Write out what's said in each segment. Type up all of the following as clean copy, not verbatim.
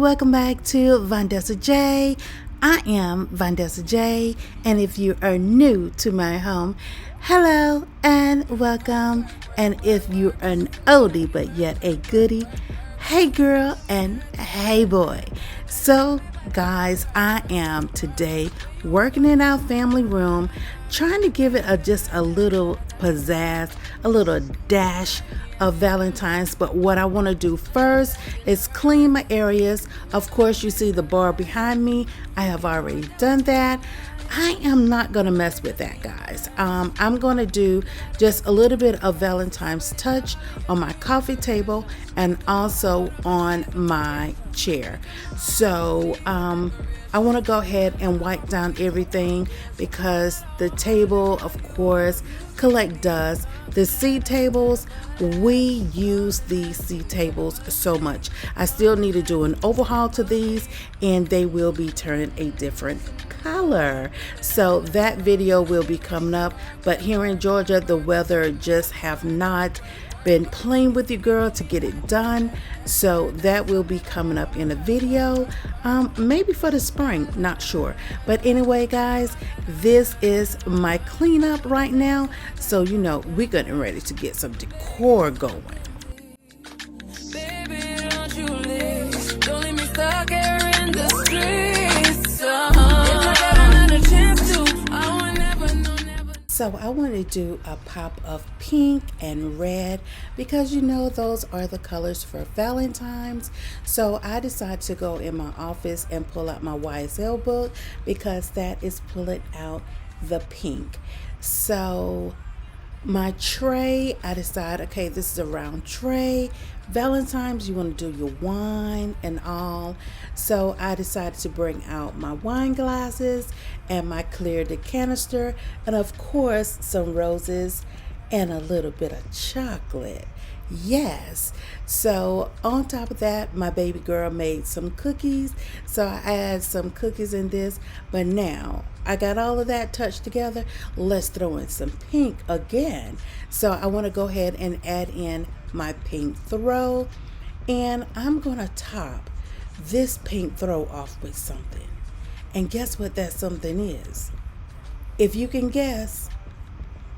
welcome back to Vondessa J. I am Vondessa J, and if you are new to my home, hello and welcome. And if you're an oldie but yet a goodie, hey girl and hey boy. So guys, I am today working in our family room, trying to give it just a little pizzazz, a little dash of Valentine's. But what I want to do first is clean my areas. Of course, you see the bar behind me. I have already done that. I am not going to mess with that, guys. I'm going to do just a little bit of Valentine's touch on my coffee table and also on my chair. So I want to go ahead and wipe down everything because the table, of course, collect dust. The seat tables, we use these seat tables so much. I still need to do an overhaul to these, and they will be turning a different color. So that video will be coming up. But here in Georgia, the weather just have not been playing with you, girl, to get it done. So that will be coming up in a video, maybe for the spring, not sure. But anyway, guys, this is my cleanup right now. So you know we're getting ready to get some decor going. Baby, don't you leave. Don't leave me stuck here in the streets. So I want to do a pop of pink and red because you know those are the colors for Valentine's. So I decided to go in my office and pull out my YSL book because that is pulling out the pink. So my tray, I decided, okay, this is a round tray. Valentine's, you want to do your wine and all. So I decided to bring out my wine glasses and my clear decanister, and of course some roses and a little bit of chocolate. Yes. So on top of that, my baby girl made some cookies, so I add some cookies in this. But now I got all of that touched together, let's throw in some pink again. So I want to go ahead and add in my pink throw, and I'm gonna top this pink throw off with something. And guess what that something is? If you can guess.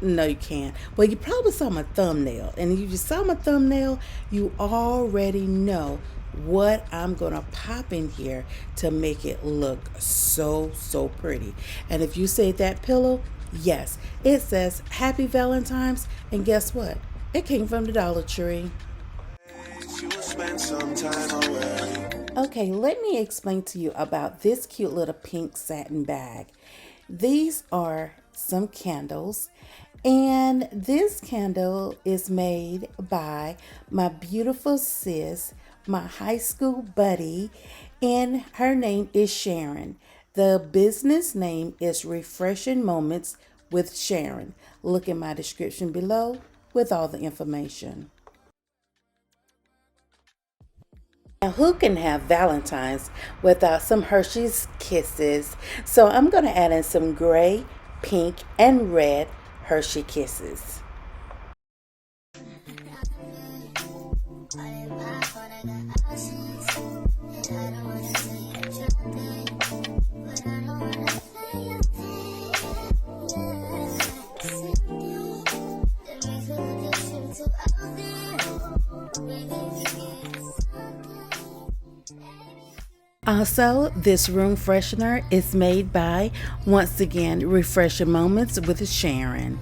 No, you can't. Well, you probably saw my thumbnail, and if you saw my thumbnail, you already know what I'm gonna pop in here to make it look so pretty. And if you say that pillow, yes, it says Happy Valentine's, and guess what? It came from the Dollar Tree. Okay, let me explain to you about this cute little pink satin bag. These are some candles, and this candle is made by my beautiful sis, my high school buddy, and her name is Sharon. The business name is Refreshing Moments with Sharon. Look in my description below with all the information. Now, who can have Valentine's without some Hershey's Kisses? So I'm going to add in some gray, pink, and red Hershey Kisses. Also, this room freshener is made by, once again, Refreshing Moments with Sharon.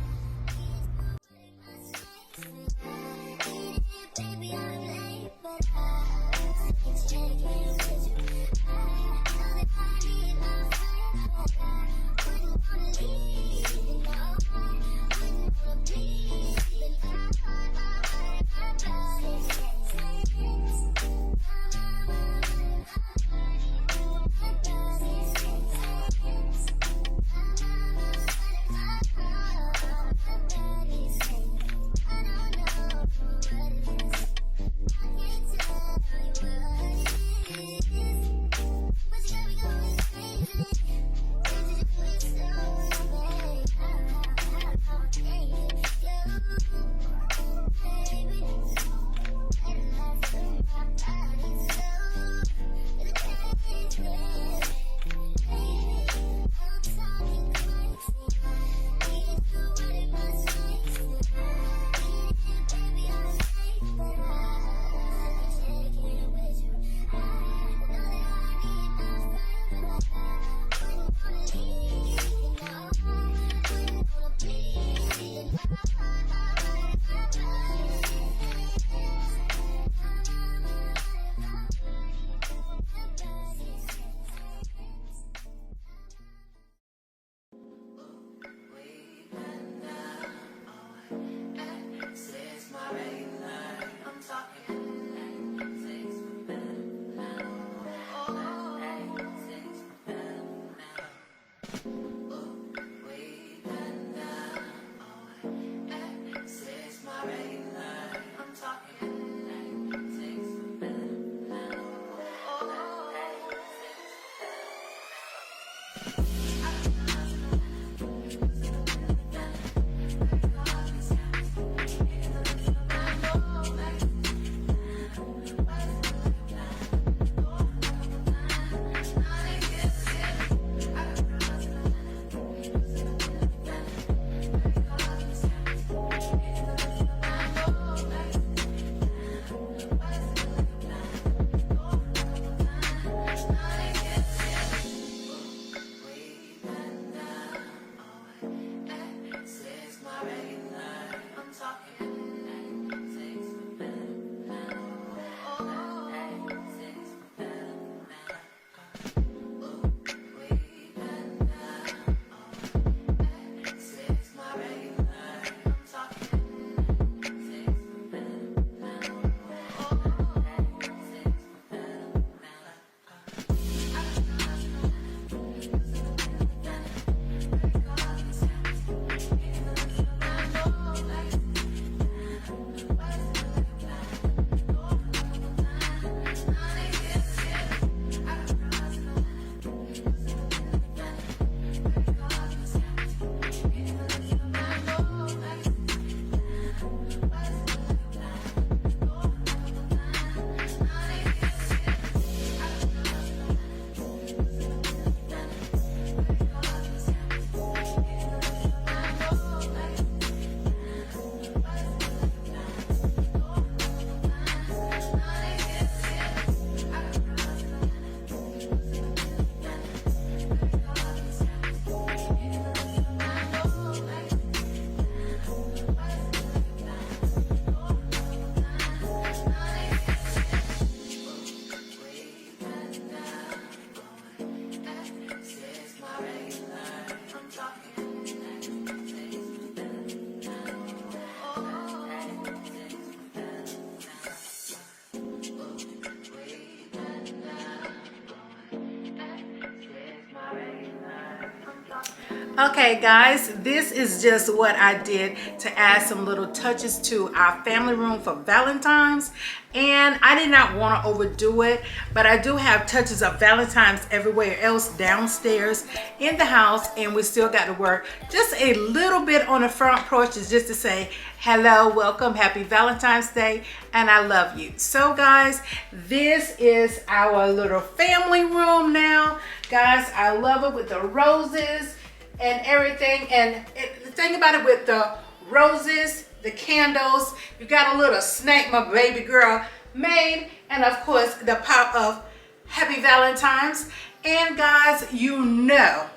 Okay guys, this is just what I did to add some little touches to our family room for Valentine's, and I did not want to overdo it, but I do have touches of Valentine's everywhere else downstairs in the house, and we still got to work just a little bit on the front porch is just to say hello, welcome, happy Valentine's Day, and I love you. So guys, this is our little family room now. Guys, I love it with the roses and everything. And the thing about it with the roses, the candles, you got a little snack my baby girl made, and of course the pop of Happy Valentine's. And guys, you know,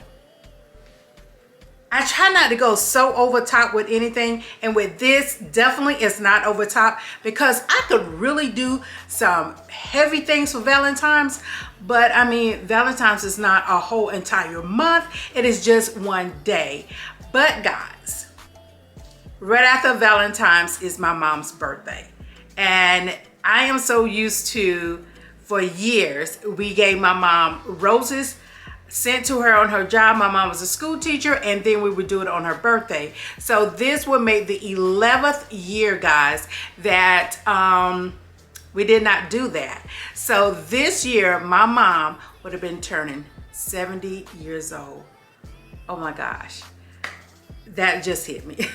I try not to go so over top with anything, and with this definitely it's not over top, because I could really do some heavy things for Valentine's, but I mean Valentine's is not a whole entire month, it is just one day. But guys, right after Valentine's is my mom's birthday, and I am so used to, for years we gave my mom roses sent to her on her job. My mom was a school teacher, and then we would do it on her birthday. So this would make the 11th year, guys, that we did not do that. So this year my mom would have been turning 70 years old. Oh my gosh, that just hit me.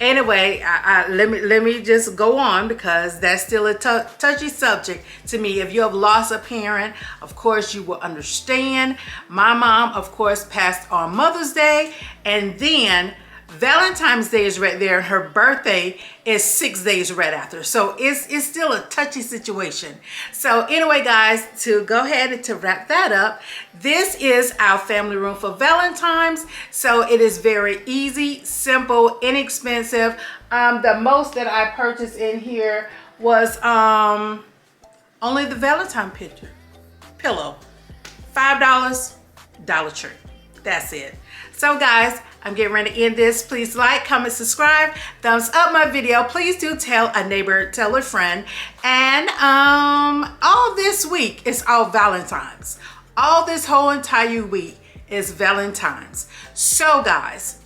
Anyway, let me just go on, because that's still a touchy subject to me. If you have lost a parent, of course you will understand. My mom, of course, passed on Mother's Day, and then Valentine's Day is right there, and her birthday is 6 days right after. So it's still a touchy situation. So anyway, guys, to go ahead and to wrap that up, this is our family room for Valentine's. So it is very easy, simple, inexpensive. The most that I purchased in here was only the Valentine pillow, $5, Dollar Tree. That's it. So guys, I'm getting ready to end this. Please like, comment, subscribe, thumbs up my video. Please do tell a neighbor, tell a friend. And all this week is all Valentine's. All this whole entire week is Valentine's. So guys,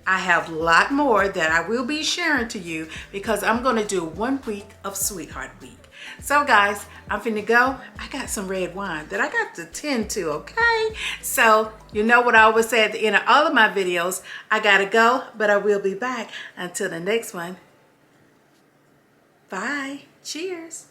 I have a lot more that I will be sharing to you, because I'm going to do 1 week of Sweetheart Week. So guys, I'm finna go. I got some red wine that I got to tend to, okay? So you know what I always say at the end of all of my videos, I gotta go, but I will be back. Until the next one, bye, cheers.